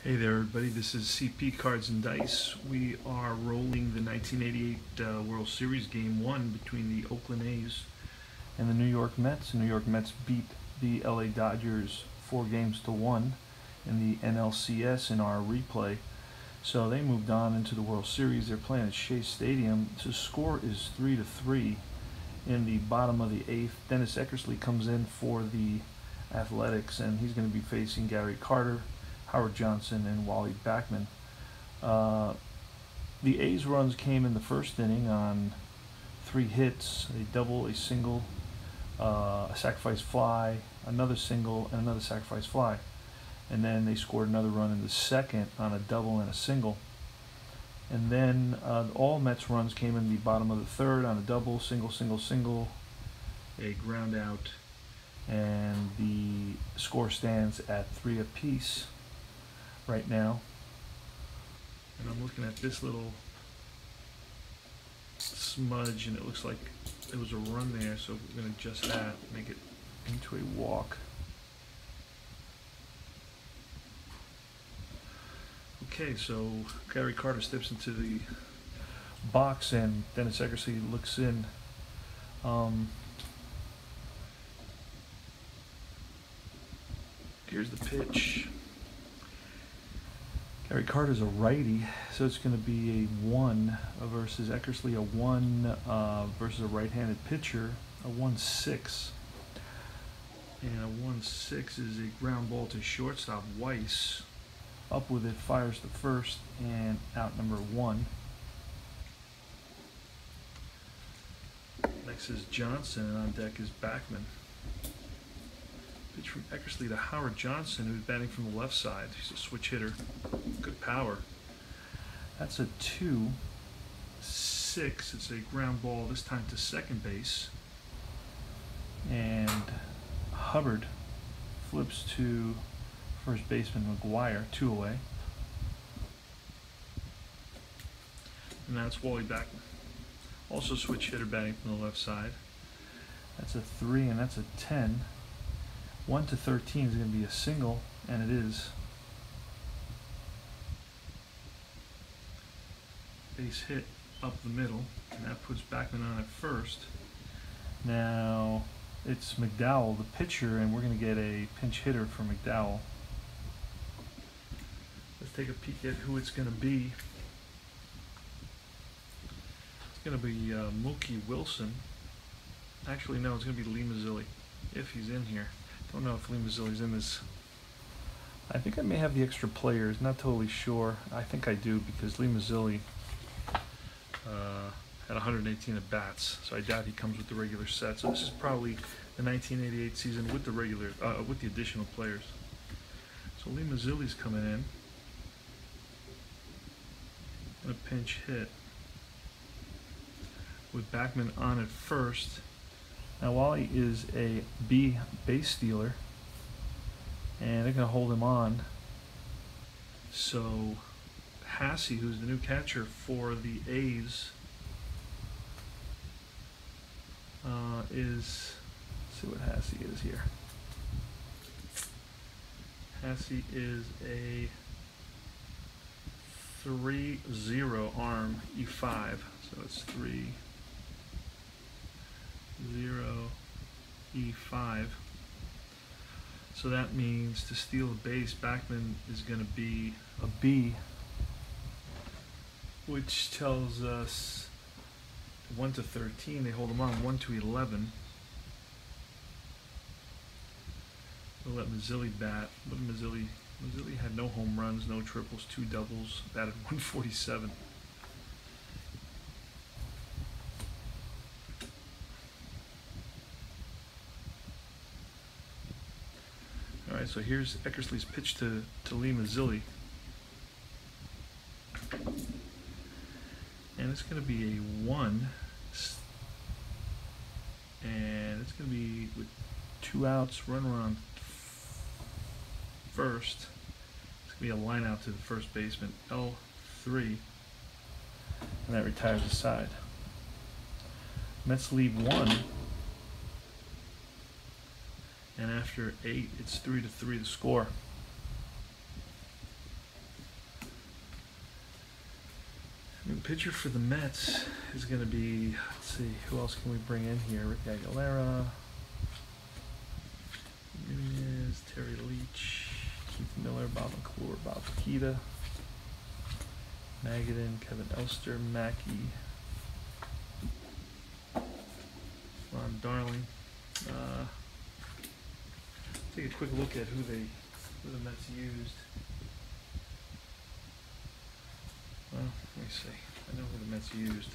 Hey there everybody, this is CP Cards and Dice. We are rolling the 1988 World Series Game 1 between the Oakland A's and the New York Mets. The New York Mets beat the LA Dodgers 4-1 in the NLCS in our replay. So they moved on into the World Series. They're playing at Shea Stadium. The score is 3-3 in the bottom of the 8th. Dennis Eckersley comes in for the Athletics, and he's going to be facing Gary Carter, Howard Johnson, and Wally Backman. The A's runs came in the first inning on 3 hits, a double, a single, a sacrifice fly, another single, and another sacrifice fly. And then they scored another run in the second on a double and a single. And then all Mets runs came in the bottom of the third on a double, single, single, single, a ground out, and the score stands at 3 apiece right now. And I'm looking at this little smudge, and it looks like there was a run there, so we're going to adjust that, make it into a walk. Okay, so Gary Carter steps into the box and Dennis Eckersley looks in. Here's the pitch. Gary Carter's a righty, so it's going to be a 1 versus Eckersley, a 1 versus a right-handed pitcher, a 1-6. And a 1-6 is a ground ball to shortstop. Weiss up with it, fires to first, and out number 1. Next is Johnson, and on deck is Backman. Pitch from Eckersley to Howard Johnson, who's batting from the left side. He's a switch hitter. Good power. That's a 2-6. It's a ground ball, this time to second base. And Hubbard flips to first baseman McGuire, 2 away. And that's Wally Backman. Also switch hitter, batting from the left side. That's a 3, and that's a 10. 1-13 is going to be a single, and it is. Base hit up the middle, and that puts Backman on at first. Now it's McDowell, the pitcher, and we're going to get a pinch hitter for McDowell. Let's take a peek at who it's going to be. It's going to be Mookie Wilson. Actually, no, it's going to be Lee Mazzilli, if he's in here. Don't know if Lee Mazzilli's in this. I think I may have the extra players, not totally sure. I think I do, because Lee Mazzilli had 118 at bats, so I doubt he comes with the regular set. So this is probably the 1988 season with the with the additional players. So Lee Mazzilli's coming in. And a pinch hit with Backman on at first. Now Wally is a B base stealer, and they're going to hold him on. So Hassey, who's the new catcher for the A's, let's see what Hassey is here. Hassey is a 3-0 arm E5, so it's 3-0 E5. So that means to steal a base, Backman is going to be a B, which tells us 1-13. They hold him on. 1-11. We'll let Mazzilli bat, but Mazzilli had no home runs, no triples, 2 doubles, batted 147. All right, so here's Eckersley's pitch to Lee Mazzilli. And it's going to be a 1. And it's going to be with 2 outs, runner on first. It's going to be a line out to the first baseman, L3. And that retires the side. Mets leave 1. And after 8, it's 3-3 the score. The pitcher for the Mets is going to be, let's see, who else can we bring in here? Rick Aguilera, Nunez, Terry Leach, Keith Miller, Bob McClure, Bob Fakita, Magadan, Kevin Elster, Mackey, Ron Darling. Take a quick look at who the Mets used. Well, let me see. I know who the Mets used.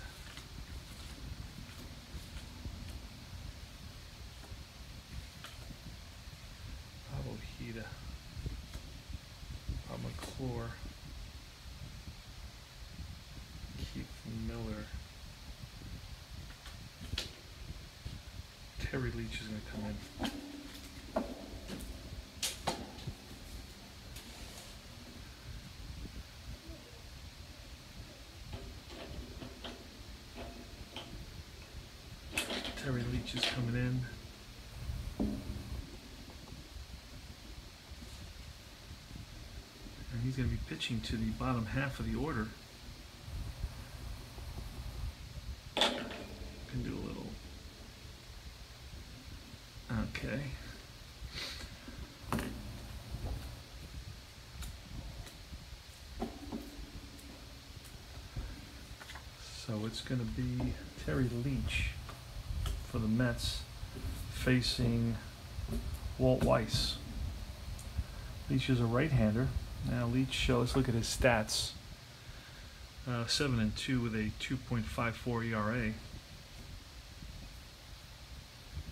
Bob Ojeda, Bob McClure, Keith Miller. Terry Leach is going to come in. Terry Leach is coming in. And he's going to be pitching to the bottom half of the order. Can do a little. Okay. So it's going to be Terry Leach for the Mets facing Walt Weiss. Leach is a right-hander. Now Leach, let's look at his stats. 7-2 with a 2.54 ERA.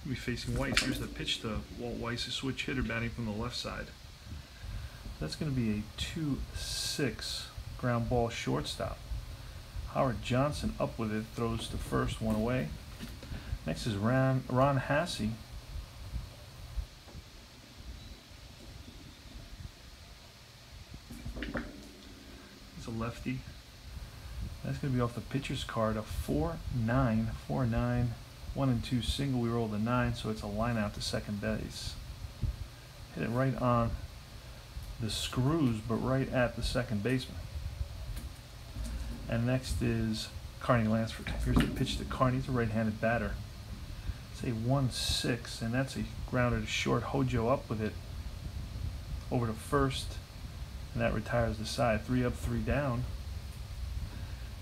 We'll be facing Weiss. Here's the pitch to Walt Weiss, a switch hitter batting from the left side. That's going to be a 2-6 ground ball shortstop. Howard Johnson up with it, throws to first, one away. Next is Ron Hassey. He's a lefty. That's going to be off the pitcher's card, a 4-9, 4-9, 1-2 single. We rolled a 9, so it's a line out to second base. Hit it right on the screws, but right at the second baseman. And next is Carney Lansford. Here's the pitch to Carney. He's a right-handed batter. It's a 1-6, and that's a grounder to short. Hojo up with it over to first, and that retires the side. 3 up, 3 down.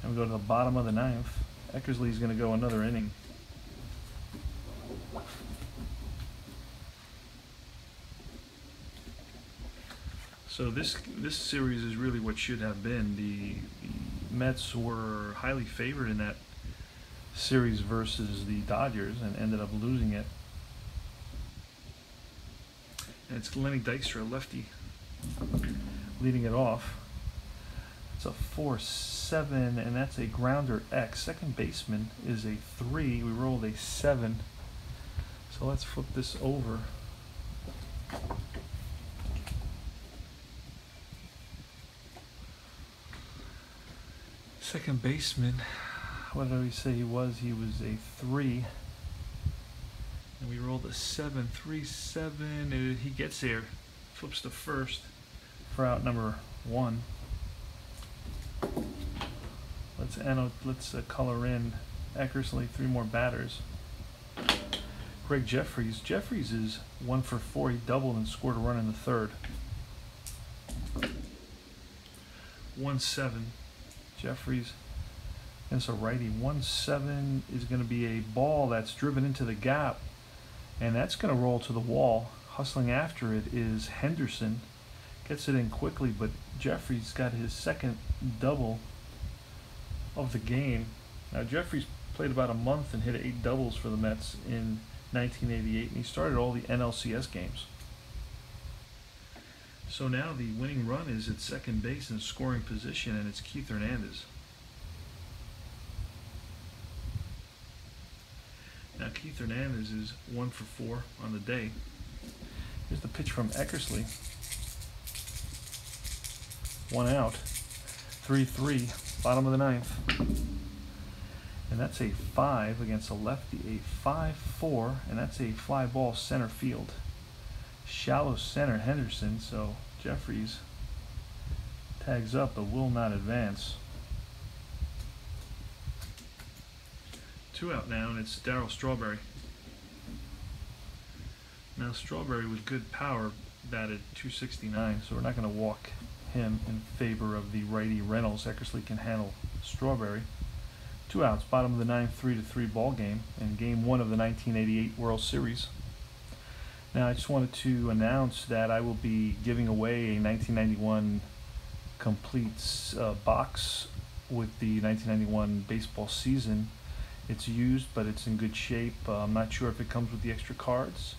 And we go to the bottom of the ninth. Eckersley's going to go another inning. So this series is really what should have been. The Mets were highly favored in that series versus the Dodgers and ended up losing it. And it's Lenny Dykstra, a lefty, leading it off. It's a 4-7, and that's a grounder X. Second baseman is a 3. We rolled a 7. So let's flip this over. Second baseman, what did we say he was? He was a 3. And we rolled a 7, 3-7, and he gets there, flips to first for out number 1. Let's color in Eckersley, 3 more batters. Greg Jeffries. Jeffries is 1 for 4. He doubled and scored a run in the third. 1-7. Jeffries against a righty. 1-7 is going to be a ball that's driven into the gap, and that's going to roll to the wall. Hustling after it is Henderson. Gets it in quickly, but Jeffries got his second double of the game. Now Jeffries played about a month and hit 8 doubles for the Mets in 1988, and he started all the NLCS games. So now the winning run is at second base in scoring position, and it's Keith Hernandez. Now Keith Hernandez is 1 for 4 on the day. Here's the pitch from Eckersley. 1 out. 3-3, bottom of the ninth. And that's a 5 against a lefty, a 5-4, and that's a fly ball center field. Shallow center Henderson, so Jeffries tags up but will not advance. 2 out now, and it's Darryl Strawberry. Now Strawberry with good power batted .269, so we're not going to walk him in favor of the righty Reynolds. Eckersley can handle Strawberry. 2 outs, bottom of the 9th, 3-3 ball game in Game 1 of the 1988 World Series. Now I just wanted to announce that I will be giving away a 1991 complete box with the 1991 baseball season. It's used, but it's in good shape. I'm not sure if it comes with the extra cards.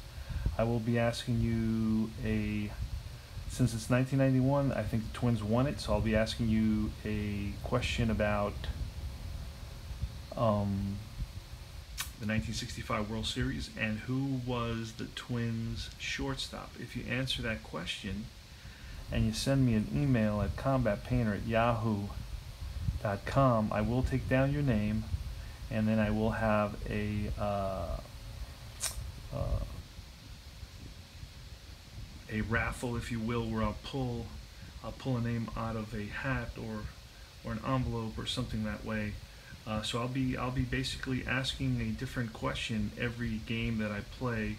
I will be asking you since it's 1991, I think the Twins won it, so I'll be asking you a question about the 1965 World Series and who was the Twins shortstop. If you answer that question and you send me an email at combatpainter@yahoo.com, I will take down your name, and then I will have a raffle, if you will, where I'll pull a name out of a hat or an envelope or something that way. So I'll be basically asking a different question every game that I play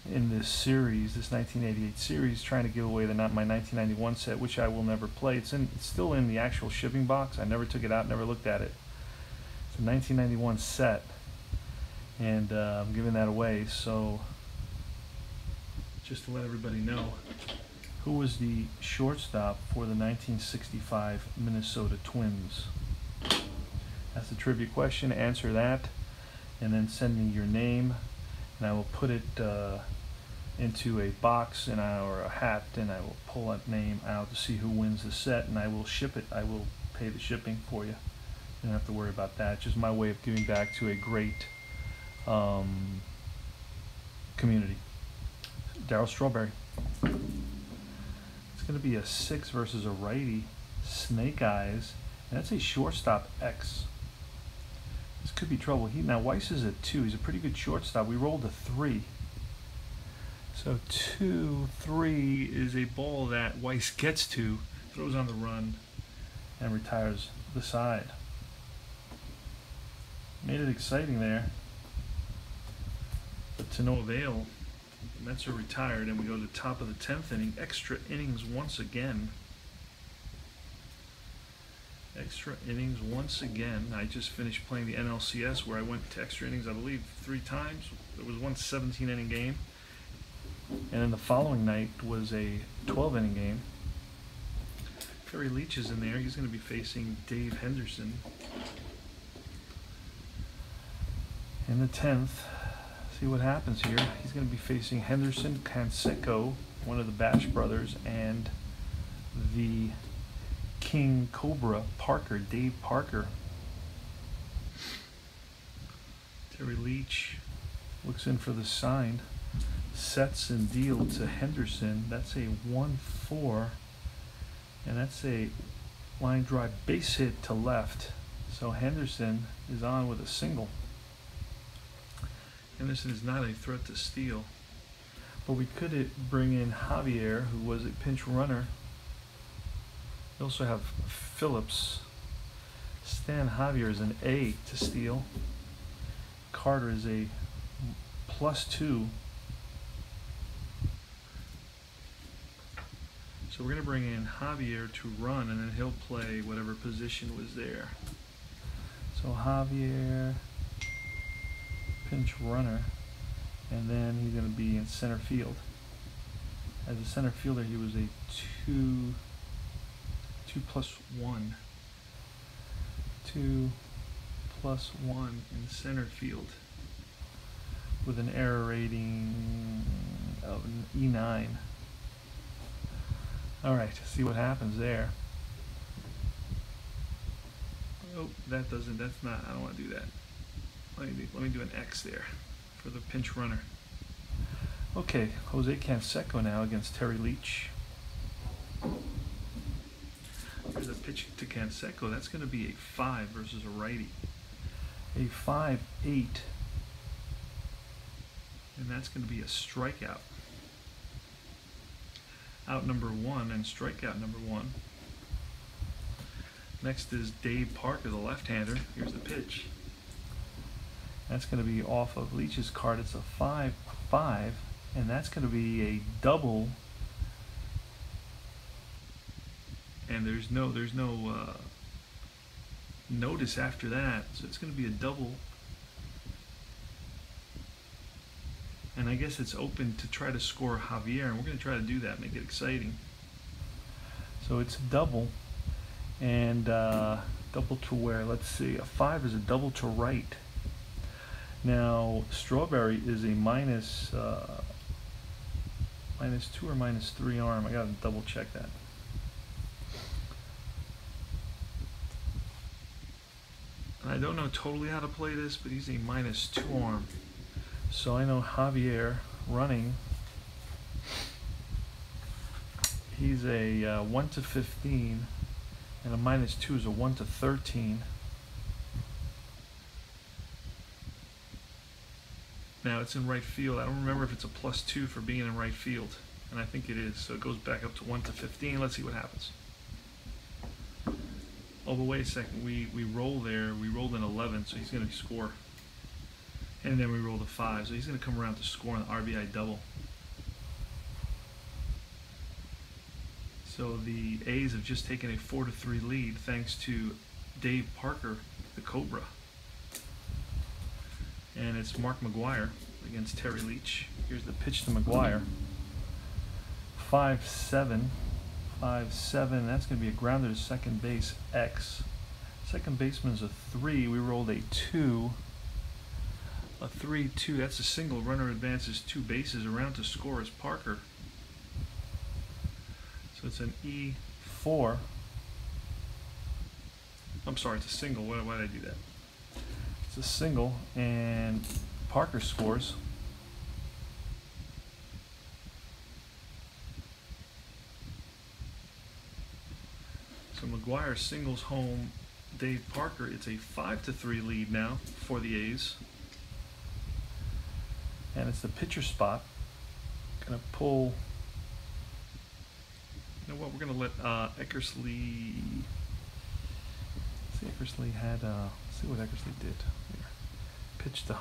in this series, this 1988 series, trying to give away my 1991 set, which I will never play. It's still in the actual shipping box. I never took it out, never looked at it. It's a 1991 set, and I'm giving that away. So just to let everybody know, who was the shortstop for the 1965 Minnesota Twins? That's the trivia question. Answer that, and then send me your name, and I will put it into a box or a hat, and I will pull that name out to see who wins the set, and I will ship it. I will pay the shipping for you. You don't have to worry about that. It's just my way of giving back to a great community. Darryl Strawberry. It's going to be a 6 versus a righty. Snake Eyes. And that's a shortstop X. This could be trouble. Now Weiss is a 2. He's a pretty good shortstop. We rolled a 3. So 2-3 is a ball that Weiss gets to, throws on the run, and retires the side. Made it exciting there, but to no avail. The Mets are retired, and we go to the top of the 10th inning. Extra innings once again. Extra innings once again. I just finished playing the NLCS, where I went to extra innings, I believe, 3 times. There was one 17-inning game, and then the following night was a 12-inning game. Terry Leach is in there. He's going to be facing Dave Henderson. In the 10th, see what happens here. He's going to be facing Henderson, Canseco, one of the Bash brothers, and the King Cobra Parker, Dave Parker. Terry Leach looks in for the sign, sets and deal to Henderson. That's a 1-4, and that's a line drive base hit to left. So Henderson is on with a single. Henderson is not a threat to steal, but we could bring in Javier, who was a pinch runner. We also have Phillips. Stan Javier is an A to steal. Carter is a +2. So we're going to bring in Javier to run, and then he'll play whatever position was there. So Javier, pinch runner, and then he's going to be in center field. As a center fielder, he was a 2+1. 2+1 in center field with an error rating of an E9. All right, see what happens there. Oh, that's not, I don't want to do that. Let me do an X there for the pinch runner. Okay, Jose Canseco now against Terry Leach. There's a pitch to Canseco. That's going to be a 5 versus a righty. A 5-8. And that's going to be a strikeout. Out number 1 and strikeout number 1. Next is Dave Parker, the left-hander. Here's the pitch. That's going to be off of Leach's card. It's a 5/5, and that's going to be a double. And there's no notice after that, so it's going to be a double. And I guess it's open to try to score Javier, and we're going to try to do that, make it exciting. So it's a double, and double to where? Let's see. A 5 is a double to right. Now, Strawberry is a minus 2 or minus 3 arm. I gotta double check that. And I don't know totally how to play this, but he's a minus 2 arm. So I know Javier running. He's a 1 to 15, and a minus 2 is a 1 to 13. Now it's in right field. I don't remember if it's a +2 for being in right field, and I think it is. So it goes back up to 1 to 15. Let's see what happens. Oh, but wait a second. We roll there. We rolled an 11, so he's going to score. And then we rolled a 5, so he's going to come around to score on the RBI double. So the A's have just taken a 4-3 lead thanks to Dave Parker, the Cobra. And it's Mark McGuire against Terry Leach. Here's the pitch to McGuire. 5-7. 5-7. That's going to be a grounder to second base, X. Second baseman's a 3. We rolled a 2. A 3-2. That's a single. Runner advances 2 bases. Around to score is Parker. So it's an E4. I'm sorry, it's a single. Why did I do that? It's a single, and Parker scores. So McGuire singles home Dave Parker. It's a 5-3 lead now for the A's. And it's the pitcher spot. Gonna pull. You know what? We're gonna let Eckersley. See, Eckersley had. Let's see what Eckersley did here. Pitched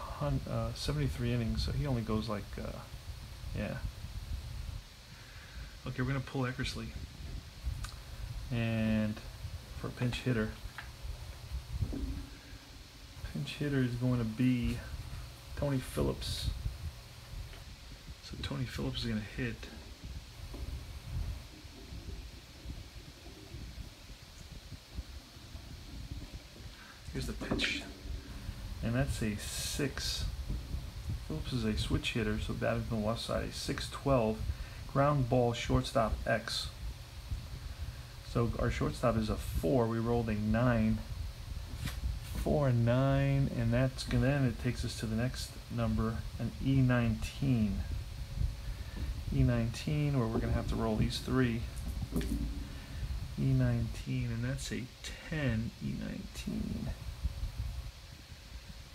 73 innings, so he only goes like, yeah. Okay, we're gonna pull Eckersley, and for a pinch hitter. Pinch hitter is going to be Tony Phillips. So Tony Phillips is going to hit. Here's the pitch. And that's a 6. Phillips is a switch hitter, so batting from the left side, a 6-12. Ground ball, shortstop, X. So our shortstop is a 4. We rolled a 9. 4 and 9, and that's gonna, then it takes us to the next number, an E19. E19, where we're gonna have to roll these 3. E19, and that's a 10. E19.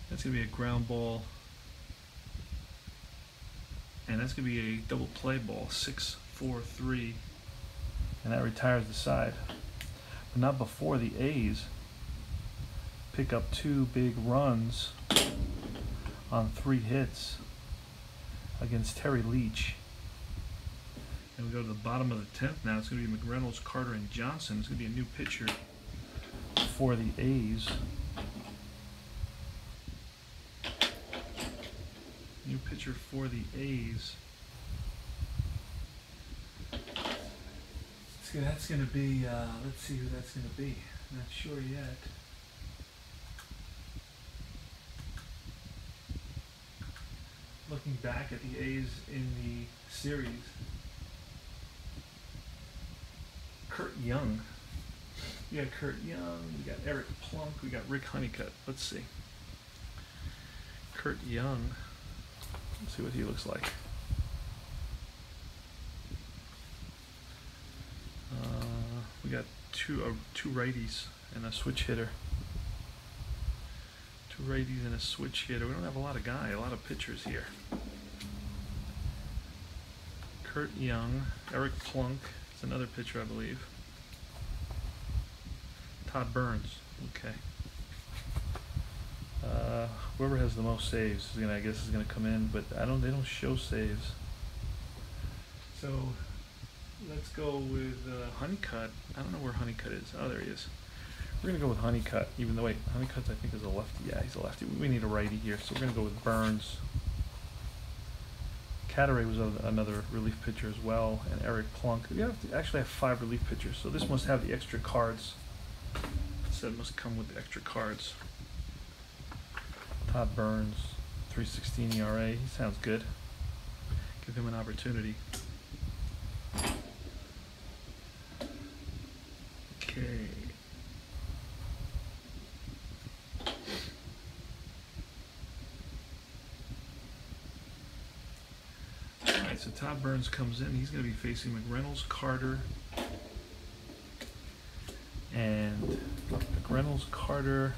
That's gonna be a ground ball, and that's gonna be a double play ball, 6-4-3, and that retires the side. But not before the A's pick up 2 big runs on 3 hits against Terry Leach. And we go to the bottom of the 10th now. It's going to be McReynolds, Carter, and Johnson. It's going to be a new pitcher for the A's. New pitcher for the A's. That's going to be, let's see who that's going to be. Not sure yet. Looking back at the A's in the series, Kurt Young. We got Kurt Young, we got Eric Plunk, we got Rick Honeycutt. Let's see. Kurt Young. Let's see what he looks like. We got two righties and a switch hitter. 2 righties and a switch hitter. We don't have a lot of pitchers here. Kurt Young, Eric Plunk is another pitcher, I believe. Todd Burns, okay. Whoever has the most saves is gonna, I guess, is gonna come in, but they don't show saves. So let's go with Honeycutt. I don't know where Honeycutt is. Oh, there he is. We're gonna go with Honeycutt, even though, wait, Honeycutt I think is a lefty. Yeah, he's a lefty. We need a righty here, so we're gonna go with Burns. Catteray was another relief pitcher as well, and Eric Plunk. We actually have 5 relief pitchers, so this must have the extra cards. So it must come with the extra cards. Todd Burns, 3.16 ERA. He sounds good. Give him an opportunity. Okay. Alright, so Todd Burns comes in. He's going to be facing McReynolds, Carter, and McReynolds, Carter,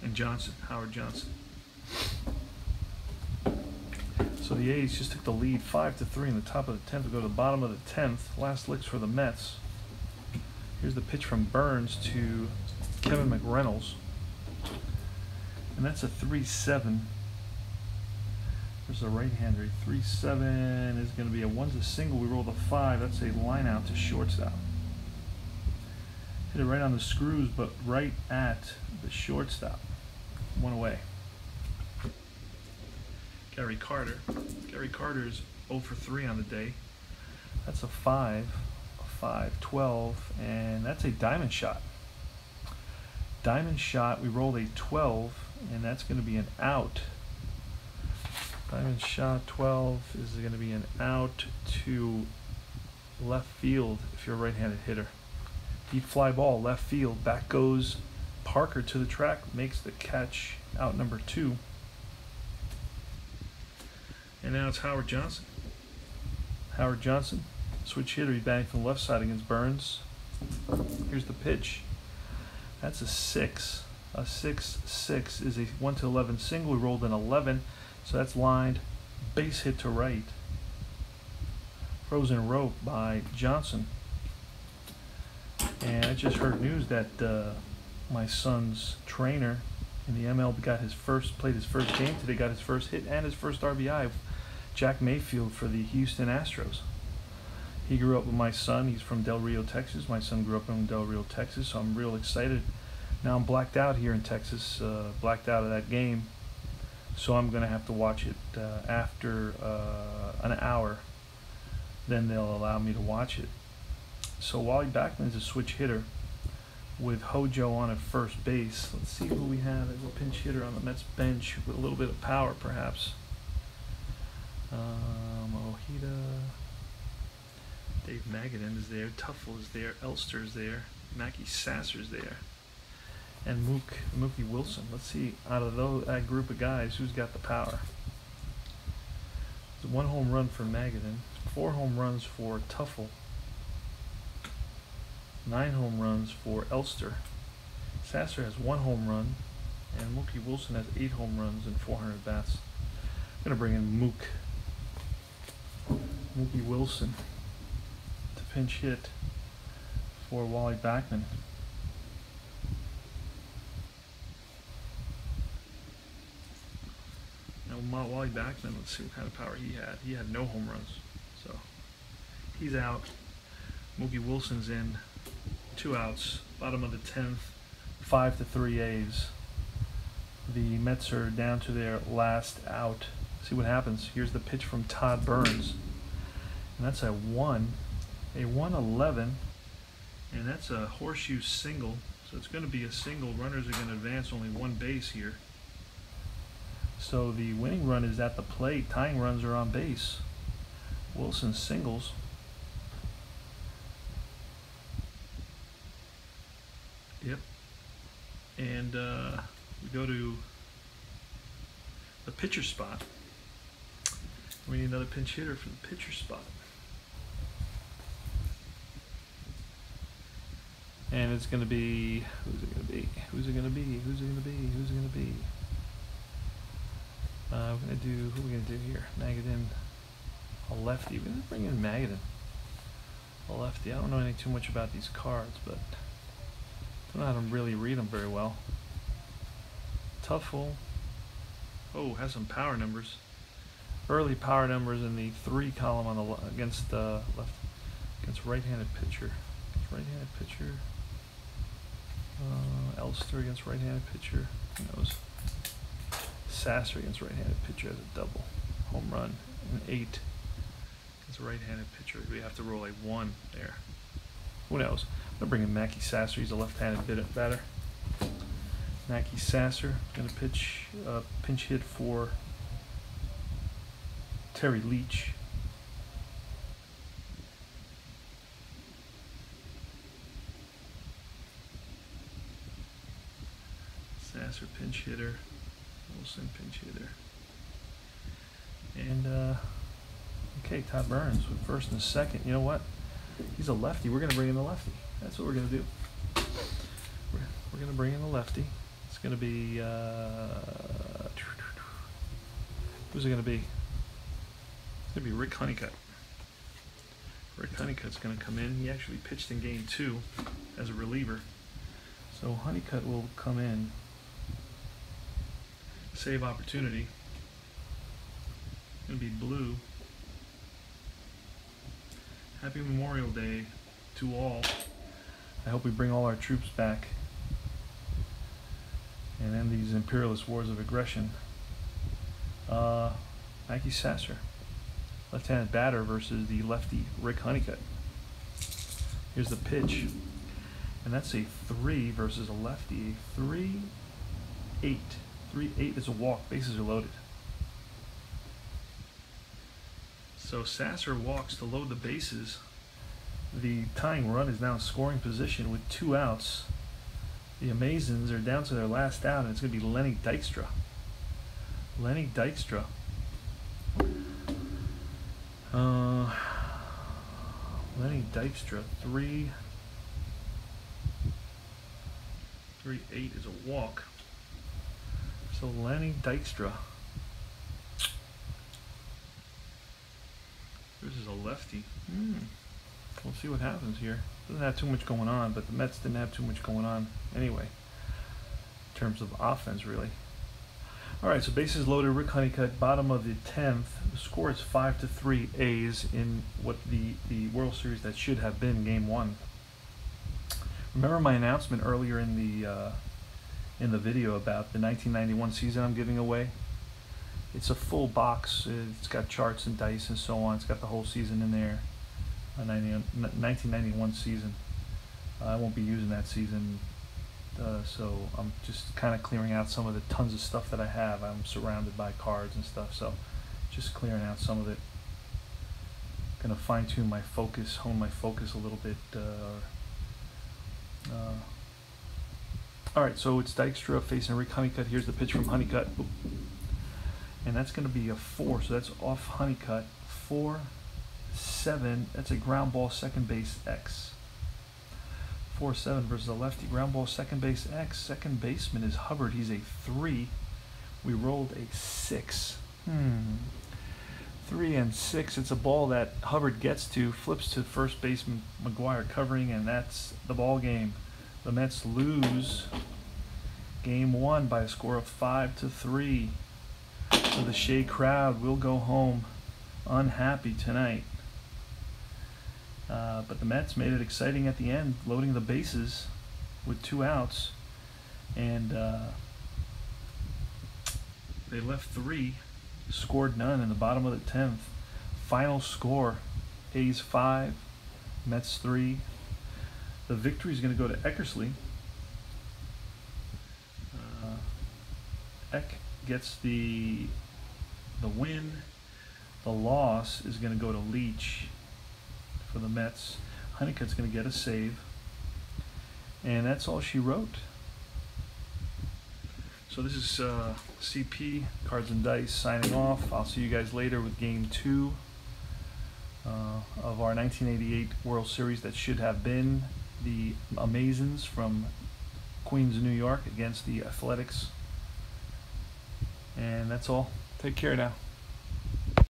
and Johnson, Howard Johnson. So the A's just took the lead 5-3 in the top of the 10th. We go to the bottom of the 10th. Last licks for the Mets. Here's the pitch from Burns to Kevin McReynolds. And that's a 3-7. There's a right-hander. 3-7 is going to be one's a single. We roll the 5. That's a line out to shortstop. Hit it right on the screws, but right at the shortstop. One away. Gary Carter. Gary Carter is 0 for 3 on the day. That's a 5, 12, and that's a diamond shot. Diamond shot, we rolled a 12, and that's going to be an out. Diamond shot 12 is going to be an out to left field if you're a right-handed hitter. Deep fly ball, left field. Back goes Parker to the track, makes the catch, out number 2. And now it's Howard Johnson. Howard Johnson, switch hitter. He's batting from the left side against Burns. Here's the pitch. That's a 6. A 6-6 is a 1-11 single. We rolled an 11, so that's lined. Base hit to right. Frozen rope by Johnson. And I just heard news that my son's trainer in the ML played his first game today, got his first hit and his first RBI. Jack Mayfield for the Houston Astros. He grew up with my son. He's from Del Rio, Texas. My son grew up in Del Rio, Texas, so I'm real excited. Now I'm blacked out here in Texas, blacked out of that game, so I'm going to have to watch it after an hour. Then they'll allow me to watch it. So Wally Backman's a switch hitter with Hojo on at first base. Let's see who we have as a pinch hitter on the Mets bench with a little bit of power, perhaps. Ojeda, Dave Magadan is there, Tuffle is there, Elster is there, Mackie Sasser is there, and Mookie Wilson. Let's see, out of that group of guys, who's got the power? There's 1 home run for Magadan, 4 home runs for Tuffle, 9 home runs for Elster. Sasser has 1 home run, and Mookie Wilson has 8 home runs and 400 bats. I'm going to bring in Mookie Wilson to pinch hit for Wally Backman. Now Wally Backman, let's see what kind of power he had. He had no home runs, so he's out. Mookie Wilson's in, 2 outs, bottom of the 10th, 5-3 A's. The Mets are down to their last out. See what happens. Here's the pitch from Todd Burns. And that's a 1-11, and that's a horseshoe single. So it's going to be a single. Runners are going to advance only 1 base here. So the winning run is at the plate. Tying runs are on base. Wilson singles. Yep. And we go to the pitcher spot. We need another pinch hitter for the pitcher spot. And it's going to be, who's it going to be? Who's it going to be? Who's it going to be? Who's it going to be? We're going to do, who are we going to do here? Magadan, a lefty. We're going to bring in Magadan. a lefty. I don't know anything too much about these cards, but I don't know how to really read them very well. Tuffle. Oh, has some power numbers. Early power numbers in the 3 column on the against left against right-handed pitcher. Against right-handed pitcher. Elster against right-handed pitcher. Who knows? Sasser against right-handed pitcher has a double home run. An 8 against a right-handed pitcher. We have to roll a 1 there. Who knows? I'm gonna bring in Mackey Sasser. He's a left-handed batter. Mackey Sasser gonna pitch pinch hit for Terry Leach. Sasser pinch hitter. Wilson pinch hitter. And okay, Todd Burns with first and second. You know what? He's a lefty. We're gonna bring in the lefty. That's what we're gonna do. We're gonna bring in the lefty. It's gonna be who's it gonna be? It's gonna be Rick Honeycutt. Rick Honeycutt's gonna come in. He actually pitched in game 2 as a reliever. So Honeycutt will come in. Save opportunity. Gonna be blue. Happy Memorial Day to all. I hope we bring all our troops back and end these imperialist wars of aggression. Mackey Sasser, left-handed batter versus the lefty Rick Honeycutt. Here's the pitch, and that's a 3 versus a lefty. A 3-8. 3-8 is a walk. Bases are loaded. So Sasser walks to load the bases. The tying run is now in scoring position with 2 outs. The Amazons are down to their last out, and it's going to be Lenny Dykstra. Lenny Dykstra. Lenny Dykstra. 3-8 is a walk. So Lenny Dykstra. This is a lefty. We'll see what happens here. Doesn't have too much going on, but the Mets didn't have too much going on anyway, in terms of offense, really. All right, so bases loaded. Rick Honeycutt, bottom of the 10th. The score is 5-3 A's in what the World Series that should have been Game 1. Remember my announcement earlier in the video about the 1991 season I'm giving away? It's a full box. It's got charts and dice and so on. It's got the whole season in there. 1991 season. I won't be using that season, so I'm just kind of clearing out some of the tons of stuff that I have. I'm surrounded by cards and stuff, so just clearing out some of it. Gonna fine-tune my focus, hone my focus a little bit. All right, so it's Dykstra facing Rick Honeycutt. Here's the pitch from Honeycutt. Oop. And that's going to be a 4, so that's off Honeycutt. 4-7, that's a ground ball second base X. 4-7 versus a lefty. Ground ball second base X. Second baseman is Hubbard. He's a 3. We rolled a 6. 3 and 6. It's a ball that Hubbard gets to, flips to first baseman McGuire covering, and that's the ball game. The Mets lose Game 1 by a score of 5-3. So the Shea crowd will go home unhappy tonight. But the Mets made it exciting at the end, loading the bases with 2 outs. And they left 3, scored none in the bottom of the 10th. Final score, A's 5, Mets 3. The victory is going to go to Eckersley. Eck gets the win. The loss is going to go to Leach for the Mets. Honeycutt's going to get a save. And that's all she wrote. So this is CP, Cards and Dice, signing off. I'll see you guys later with Game 2 of our 1988 World Series that should have been the Amazons from Queens, New York against the Athletics. And that's all. Take care now.